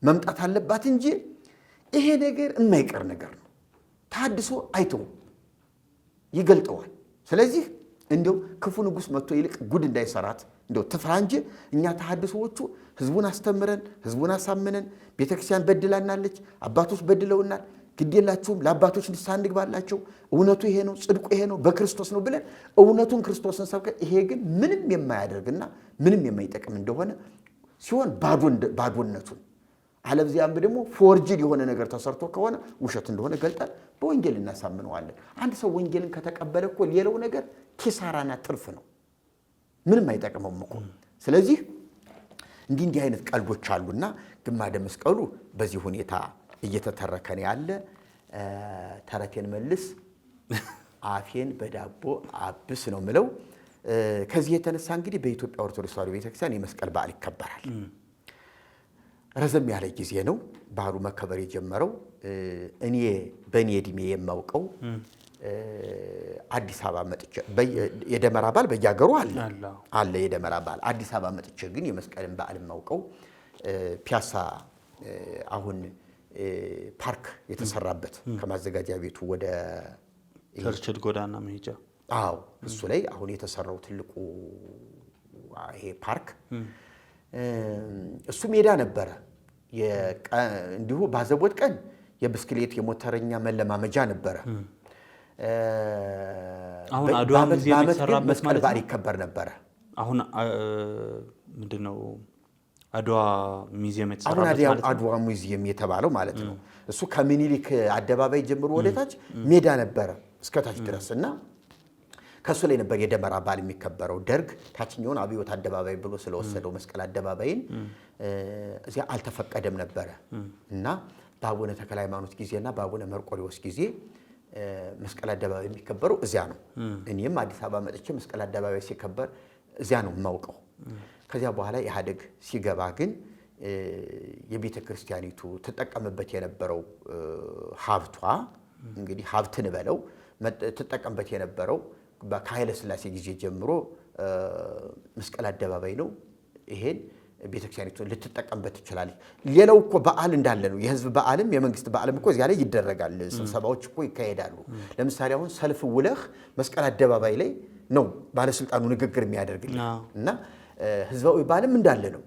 መምጣት አለባት እንጂ ይሄ ነገር የማይቀር ነገር ነው። ተሐድሶ አይተውም፣ ይገልጠዋል። ስለዚህ እንደው ክፉ ንጉሥ መጥቶ ይልቅ ጉድ እንዳይሰራት እንደው ትፍራ እንጂ እኛ ተሐድሶዎቹ ህዝቡን አስተምረን ህዝቡን አሳምነን ቤተክርስቲያን በድላናለች፣ አባቶች በድለውናል፣ ግዴላችሁም ለአባቶች ንስሐ እንግባላቸው፣ እውነቱ ይሄ ነው፣ ጽድቁ ይሄ ነው፣ በክርስቶስ ነው ብለን እውነቱን ክርስቶስን ሰብከን ይሄ ግን ምንም የማያደርግና ምንም የማይጠቅም እንደሆነ ሲሆን ባዶነቱን አለብዚያም ደግሞ ፎርጅድ የሆነ ነገር ተሰርቶ ከሆነ ውሸት እንደሆነ ገልጠን በወንጌል እናሳምነዋለን። አንድ ሰው ወንጌልን ከተቀበለ እኮ ሌላው ነገር ኪሳራና ትርፍ ነው፣ ምንም አይጠቅመውም እኮ። ስለዚህ እንዲህ አይነት ቀልዶች አሉና ግማደ መስቀሉ በዚህ ሁኔታ እየተተረከ ነው ያለ። ተረቴን መልስ አፌን በዳቦ አብስ ነው ምለው። ከዚህ የተነሳ እንግዲህ በኢትዮጵያ ኦርቶዶክስ ተዋሕዶ ቤተክርስቲያን የመስቀል በዓል ይከበራል። ረዘም ያለ ጊዜ ነው በዓሉ መከበር የጀመረው። እኔ በእኔ እድሜ የማውቀው አዲስ አበባ መጥቼ የደመራ በዓል በየሀገሩ አለ የደመራ በዓል። አዲስ አበባ መጥቼ ግን የመስቀልን በዓል የማውቀው ፒያሳ አሁን ፓርክ የተሰራበት ከማዘጋጃ ቤቱ ወደ ቸርችል ጎዳና መሄጃ እሱ ላይ አሁን የተሰራው ትልቁ ይሄ ፓርክ እሱ ሜዳ ነበረ። እንዲሁ ባዘቦት ቀን የብስክሌት የሞተረኛ መለማመጃ ነበረ። አሁን አድዋ ሙዚየም የተሰራበት መስቀል በዓል ይከበር ነበረ። አሁን ምንድነው አድዋ ሙዚየም የተሰራበት ማለት አድዋ ሙዚየም የተባለው ማለት ነው። እሱ ከምኒልክ አደባባይ ጀምሮ ወደታች ሜዳ ነበረ እስከታች ድረስና ከሱ ላይ ነበር የደመራ በዓል የሚከበረው። ደርግ ታችኛውን አብዮት አደባባይ ብሎ ስለወሰደው መስቀል አደባባይን እዚያ አልተፈቀደም ነበረ እና በአቡነ ተክለ ሃይማኖት ጊዜና በአቡነ መርቆሬዎስ ጊዜ መስቀል አደባባይ የሚከበረው እዚያ ነው። እኔም አዲስ አበባ መጥቼ መስቀል አደባባይ ሲከበር እዚያ ነው የማውቀው። ከዚያ በኋላ ኢህአዴግ ሲገባ ግን የቤተ ክርስቲያኒቱ ተጠቀምበት የነበረው ሀብቷ እንግዲህ ሀብትን በለው ተጠቀምበት የነበረው ከኃይለ ሥላሴ ጊዜ ጀምሮ መስቀል አደባባይ ነው። ይሄን ቤተክርስቲያኒቱ ልትጠቀምበት ትችላለች። ሌላው እኮ በዓል እንዳለ ነው። የህዝብ በዓልም የመንግስት በዓልም እኮ እዚያ ላይ ይደረጋል። ስብሰባዎች እኮ ይካሄዳሉ። ለምሳሌ አሁን ሰልፍ ውለህ መስቀል አደባባይ ላይ ነው ባለስልጣኑ ንግግር የሚያደርግልህ እና ህዝባዊ በዓልም እንዳለ ነው።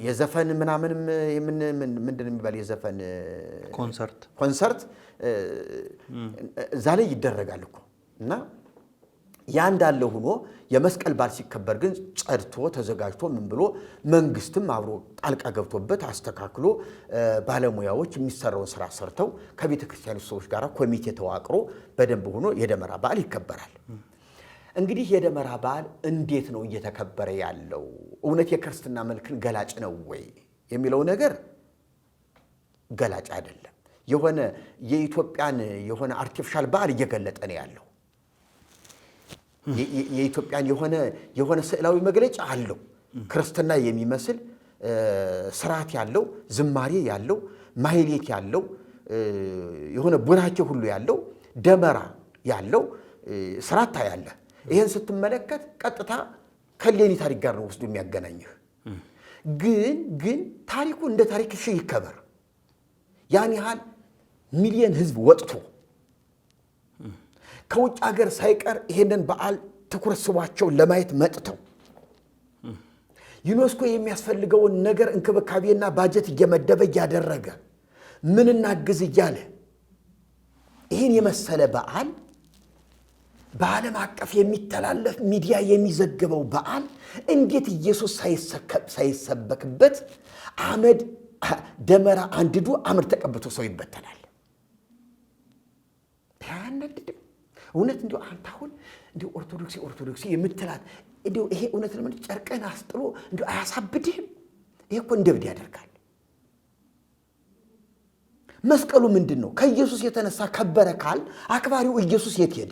የዘፈን ምናምንም ምንድነው የሚባል የዘፈን ኮንሰርት እዛ ላይ ይደረጋል እኮ እና ያ እንዳለ ሆኖ የመስቀል በዓል ሲከበር ግን ጸድቶ ተዘጋጅቶ ምን ብሎ መንግስትም አብሮ ጣልቃ ገብቶበት አስተካክሎ ባለሙያዎች የሚሰራውን ስራ ሰርተው ከቤተ ክርስቲያኑ ሰዎች ጋር ኮሚቴ ተዋቅሮ በደንብ ሆኖ የደመራ በዓል ይከበራል። እንግዲህ የደመራ በዓል እንዴት ነው እየተከበረ ያለው? እውነት የክርስትና መልክን ገላጭ ነው ወይ የሚለው ነገር ገላጭ አይደለም። የሆነ የኢትዮጵያን የሆነ አርቲፊሻል በዓል እየገለጠ ነው ያለው። የኢትዮጵያን የሆነ ስዕላዊ መግለጫ አለው። ክርስትና የሚመስል ስርዓት ያለው ዝማሬ ያለው ማህሌት ያለው የሆነ ቡራኬ ሁሉ ያለው ደመራ ያለው ስርዓት ያለ ይሄን ስትመለከት ቀጥታ ከሌኒ ታሪክ ጋር ነው ወስዶ የሚያገናኝህ። ግን ታሪኩ እንደ ታሪክ ይከበር። ያን ያህል ሚሊዮን ህዝብ ወጥቶ ከውጭ ሀገር ሳይቀር ይሄንን በዓል ትኩረት ስቧቸው ለማየት መጥተው ዩኔስኮ የሚያስፈልገውን ነገር እንክብካቤና ባጀት እየመደበ ያደረገ ምን እናግዝ እያለ ይሄን የመሰለ በዓል በዓለም አቀፍ የሚተላለፍ ሚዲያ የሚዘግበው በዓል እንዴት ኢየሱስ ሳይሰበክበት አመድ ደመራ አንድዶ አመድ ተቀብቶ ሰው ይበተናል? ያንንድም እውነት እንዲሁ አንተ አሁን እንዲሁ ኦርቶዶክሲ የምትላት እንዲሁ ይሄ እውነት ለምን ጨርቀን አስጥሎ እንዲሁ አያሳብድህም? ይሄ እኮ እንደብድ ያደርጋል። መስቀሉ ምንድን ነው? ከኢየሱስ የተነሳ ከበረ ካል አክባሪው ኢየሱስ የት ሄደ?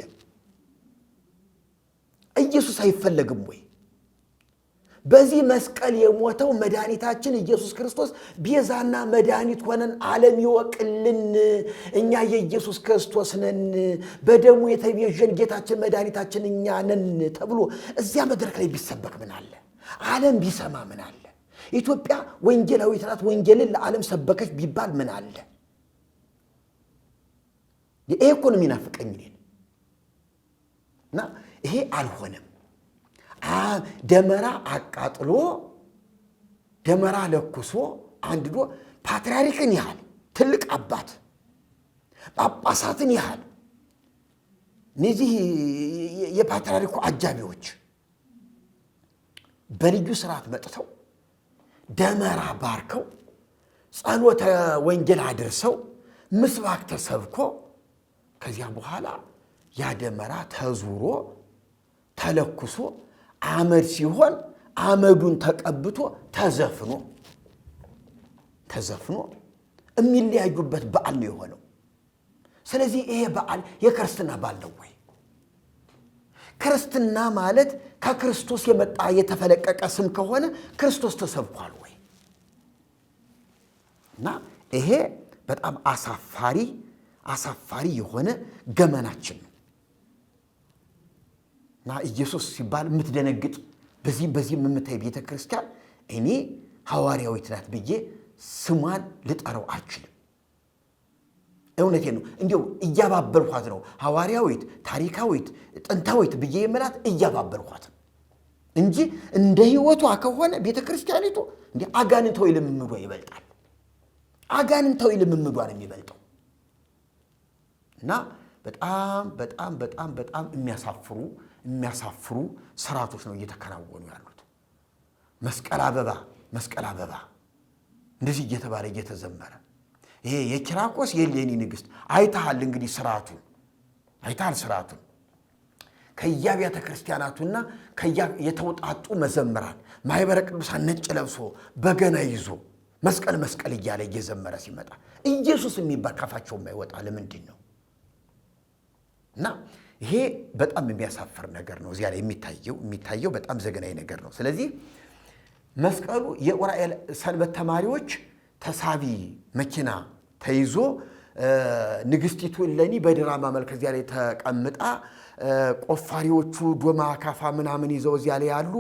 ኢየሱስ አይፈለግም ወይ? በዚህ መስቀል የሞተው መድኃኒታችን ኢየሱስ ክርስቶስ ቤዛና መድኃኒት ሆነን ዓለም ይወቅልን እኛ የኢየሱስ ክርስቶስ ነን፣ በደሙ የተቤዠን ጌታችን መድኃኒታችን እኛ ነን ተብሎ እዚያ መድረክ ላይ ቢሰበክ ምን አለ? ዓለም ቢሰማ ምን አለ? ኢትዮጵያ ወንጌላዊት ናት፣ ወንጌልን ለዓለም ሰበከች ቢባል ምን አለ? ይሄ እኮ ነው የሚናፍቀኝ እና ይሄ አልሆነም። ደመራ አቃጥሎ ደመራ ለኩሶ አንድዶ ፓትርያርክን ያህል ትልቅ አባት ጳጳሳትን ያህል እነዚህ የፓትርያርኩ አጃቢዎች በልዩ ስርዓት መጥተው ደመራ ባርከው ጸሎተ ወንጌል አድርሰው ምስባክ ተሰብኮ ከዚያ በኋላ ያ ደመራ ተዙሮ ተለኩሶ አመድ ሲሆን አመዱን ተቀብቶ ተዘፍኖ የሚለያዩበት በዓል ነው የሆነው። ስለዚህ ይሄ በዓል የክርስትና በዓል ነው ወይ? ክርስትና ማለት ከክርስቶስ የመጣ የተፈለቀቀ ስም ከሆነ ክርስቶስ ተሰብኳል ወይ? እና ይሄ በጣም አሳፋሪ የሆነ ገመናችን ነው። እና ኢየሱስ ሲባል የምትደነግጥ በዚህ የምታይ ቤተ ክርስቲያን እኔ ሐዋርያዊት ናት ብዬ ስሟን ልጠራው አልችልም። እውነቴን ነው። እንዲያው እያባበልኳት ነው። ሐዋርያዊት፣ ታሪካዊት፣ ጥንታዊት ብዬ የምላት እያባበልኳት ነው እንጂ እንደ ሕይወቷ ከሆነ ቤተ ክርስቲያኒቱ እንደ አጋንንታዊ ልምምዷ ይበልጣል። አጋንንታዊ ልምምዷ ነው የሚበልጠው። እና በጣም የሚያሳፍሩ ስርዓቶች ነው እየተከናወኑ ያሉት። መስቀል አበባ እንደዚህ እየተባለ እየተዘመረ ይሄ የኪራኮስ የሌኒ ንግሥት አይተሃል። እንግዲህ ስርዓቱን ከየአብያተ ክርስቲያናቱና የተውጣጡ መዘምራን ማኅበረ ቅዱሳን ነጭ ለብሶ በገና ይዞ መስቀል እያለ እየዘመረ ሲመጣ ኢየሱስ የሚባል ካፋቸው የማይወጣ ለምንድን ነው? እና ይሄ በጣም የሚያሳፍር ነገር ነው። እዚያ ላይ የሚታየው በጣም ዘገናኝ ነገር ነው። ስለዚህ መስቀሉ የዑራኤል ሰንበት ተማሪዎች ተሳቢ መኪና ተይዞ ንግሥቲቱ እሌኒ በድራማ መልክ እዚያ ላይ ተቀምጣ ቆፋሪዎቹ ዶማ ካፋ ምናምን ይዘው እዚያ ላይ ያሉ፣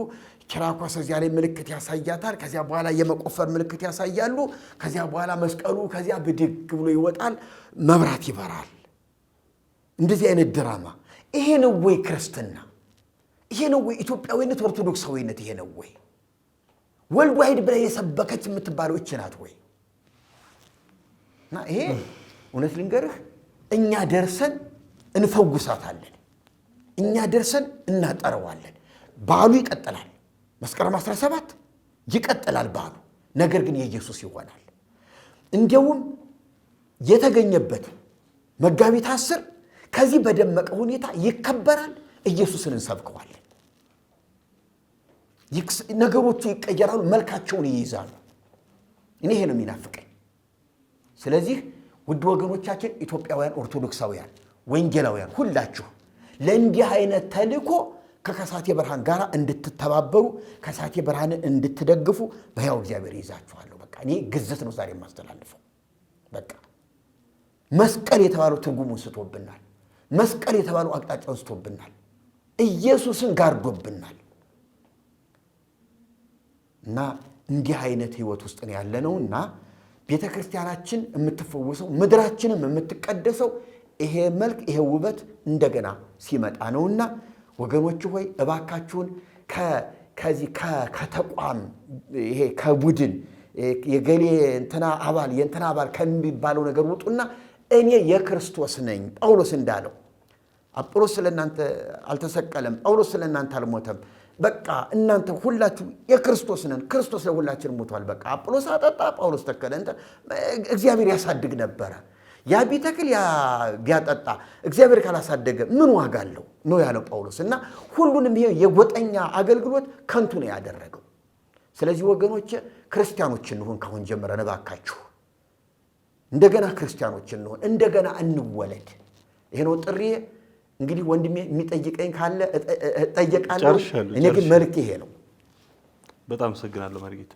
ኪራኮስ እዚያ ላይ ምልክት ያሳያታል። ከዚያ በኋላ የመቆፈር ምልክት ያሳያሉ። ከዚያ በኋላ መስቀሉ ከዚያ ብድግ ብሎ ይወጣል፣ መብራት ይበራል። እንደዚህ አይነት ድራማ ይሄ ነው ወይ ክርስትና? ይሄ ነው ወይ ኢትዮጵያዊነት፣ ኦርቶዶክሳዊነት? ይሄ ነው ወይ ወልድ ዋሕድ ብላ የሰበከች የምትባለው እች ናት ወይ? እና ይሄ እውነት ልንገርህ፣ እኛ ደርሰን እንፈውሳታለን፣ እኛ ደርሰን እናጠረዋለን። በዓሉ ይቀጥላል። መስከረም 17 ይቀጥላል በዓሉ። ነገር ግን የኢየሱስ ይሆናል። እንዲያውም የተገኘበት መጋቢት 10 ከዚህ በደመቀ ሁኔታ ይከበራል። ኢየሱስን እንሰብከዋለን። ነገሮቹ ይቀየራሉ፣ መልካቸውን ይይዛሉ። እኔ ይሄ ነው የሚናፍቀኝ። ስለዚህ ውድ ወገኖቻችን፣ ኢትዮጵያውያን፣ ኦርቶዶክሳውያን፣ ወንጌላውያን ሁላችሁ ለእንዲህ አይነት ተልእኮ ከከሳቴ ብርሃን ጋር እንድትተባበሩ፣ ከሳቴ ብርሃንን እንድትደግፉ በሕያው እግዚአብሔር ይዛችኋለሁ። በቃ እኔ ግዝት ነው ዛሬ የማስተላልፈው። በቃ መስቀል የተባለው ትርጉሙን ስቶብናል። መስቀል የተባለው አቅጣጫውን ስቶብናል። ኢየሱስን ጋርዶብናል። እና እንዲህ አይነት ህይወት ውስጥ ነው ያለነውና ቤተ ክርስቲያናችን የምትፈወሰው ምድራችንም የምትቀደሰው ይሄ መልክ ይሄ ውበት እንደገና ሲመጣ ነውና ወገኖች ሆይ እባካችሁን ከዚህ ከተቋም ይሄ ከቡድን የገሌ እንትና አባል ከሚባለው ነገር ውጡና እኔ የክርስቶስ ነኝ። ጳውሎስ እንዳለው አጵሎስ ስለናንተ አልተሰቀለም፣ ጳውሎስ ስለናንተ አልሞተም። በቃ እናንተ ሁላችሁ የክርስቶስ ነን፣ ክርስቶስ ለሁላችን ሞቷል። በቃ አጵሎስ አጠጣ፣ ጳውሎስ ተከለ፣ እግዚአብሔር ያሳድግ ነበረ። ያ ቢተክል ያ ቢያጠጣ እግዚአብሔር ካላሳደገ ምን ዋጋ አለው ነው ያለው ጳውሎስ። እና ሁሉንም ይሄ የጎጠኛ አገልግሎት ከንቱ ነው ያደረገው። ስለዚህ ወገኖች ክርስቲያኖች እንሁን። ካሁን ጀምረን እባካችሁ እንደገና ክርስቲያኖች እንሁን፣ እንደገና እንወለድ። ይሄ ነው ጥሪ። እንግዲህ ወንድሜ የሚጠይቀኝ ካለ እጠየቃለሁ። እኔ ግን መልእክቴ ይሄ ነው። በጣም አመሰግናለሁ መርጌታ።